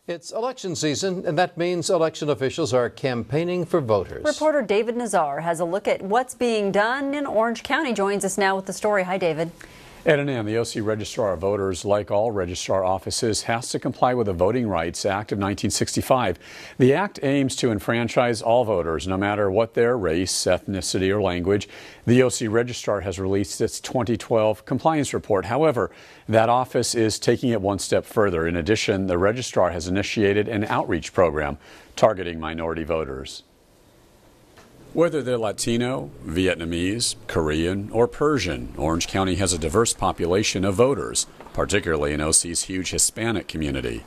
It's election season, and that means election officials are campaigning for voters. Reporter David Nazar has a look at what's being done in Orange County. Joins us now with the story. Hi, David. Ed and Ann, the OC Registrar of Voters, like all registrar offices, has to comply with the Voting Rights Act of 1965. The act aims to enfranchise all voters, no matter what their race, ethnicity, or language. The OC Registrar has released its 2012 compliance report. However, that office is taking it one step further. In addition, the Registrar has initiated an outreach program targeting minority voters. Whether they're Latino, Vietnamese, Korean, or Persian, Orange County has a diverse population of voters, particularly in OC's huge Hispanic community.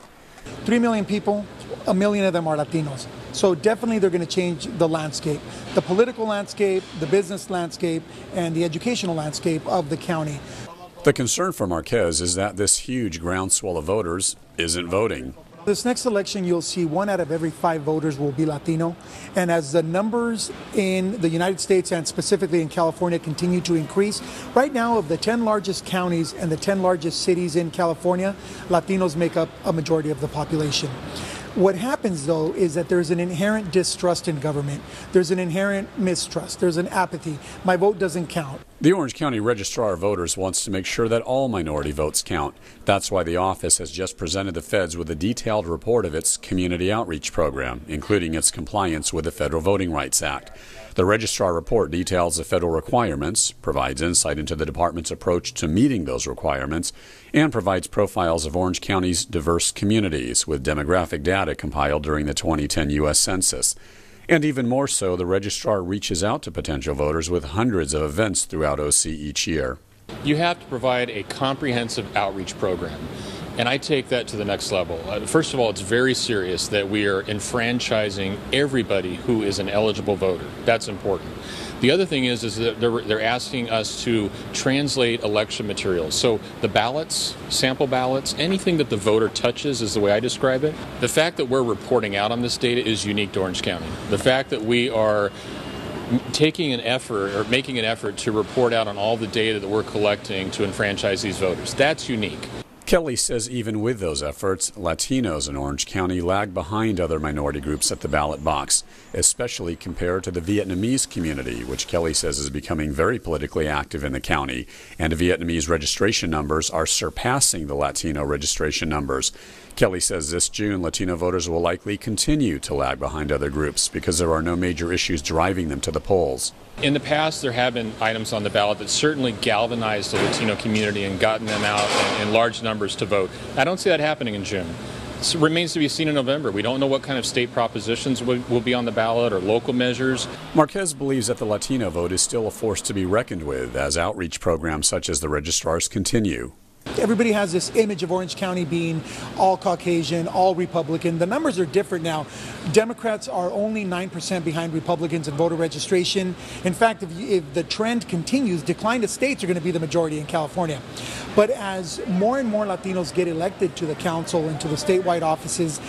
3 million people, 1 million of them are Latinos. So definitely they're going to change the landscape, the political landscape, the business landscape, and the educational landscape of the county. The concern for Marquez is that this huge groundswell of voters isn't voting. This next election, you'll see 1 out of every 5 voters will be Latino. And as the numbers in the United States and specifically in California continue to increase, right now of the 10 largest counties and the 10 largest cities in California, Latinos make up a majority of the population. What happens, though, is that there's an inherent distrust in government. There's an inherent mistrust. There's an apathy. My vote doesn't count. The Orange County Registrar of Voters wants to make sure that all minority votes count. That's why the office has just presented the feds with a detailed report of its community outreach program, including its compliance with the Federal Voting Rights Act. The Registrar report details the federal requirements, provides insight into the department's approach to meeting those requirements, and provides profiles of Orange County's diverse communities with demographic data compiled during the 2010 U.S. Census. And even more so, the Registrar reaches out to potential voters with hundreds of events throughout OC each year. You have to provide a comprehensive outreach program, and I take that to the next level. First of all, it's very serious that we are enfranchising everybody who is an eligible voter. That's important. The other thing is that they're asking us to translate election materials. So the ballots, sample ballots, anything that the voter touches is the way I describe it. The fact that we're reporting out on this data is unique to Orange County. The fact that we are taking an effort or making an effort to report out on all the data that we're collecting to enfranchise these voters, that's unique. Kelly says even with those efforts, Latinos in Orange County lag behind other minority groups at the ballot box, especially compared to the Vietnamese community, which Kelly says is becoming very politically active in the county, and Vietnamese registration numbers are surpassing the Latino registration numbers. Kelly says this June, Latino voters will likely continue to lag behind other groups because there are no major issues driving them to the polls. In the past, there have been items on the ballot that certainly galvanized the Latino community and gotten them out in large numbers to vote. I don't see that happening in June. It remains to be seen in November. We don't know what kind of state propositions will be on the ballot or local measures. Marquez believes that the Latino vote is still a force to be reckoned with as outreach programs such as the Registrar's continue. Everybody has this image of Orange County being all Caucasian, all Republican. The numbers are different now. Democrats are only 9% behind Republicans in voter registration. In fact, if the trend continues, decline to states are going to be the majority in California. But as more and more Latinos get elected to the council and to the statewide offices,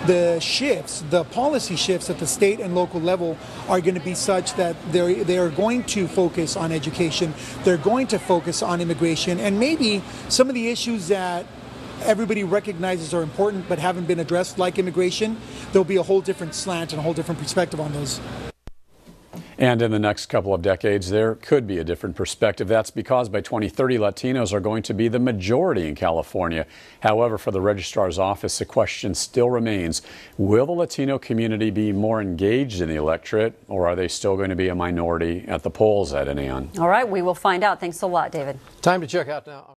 the policy shifts at the state and local level are going to be such that they are going to focus on education, they're going to focus on immigration, and maybe some of the issues that everybody recognizes are important but haven't been addressed, like immigration, there'll be a whole different slant and a whole different perspective on those. And in the next couple of decades, there could be a different perspective. That's because by 2030, Latinos are going to be the majority in California. However, for the Registrar's office, the question still remains, will the Latino community be more engaged in the electorate, or are they still going to be a minority at the polls, Ed and Ann? All right, we will find out. Thanks a lot, David. Time to check out now.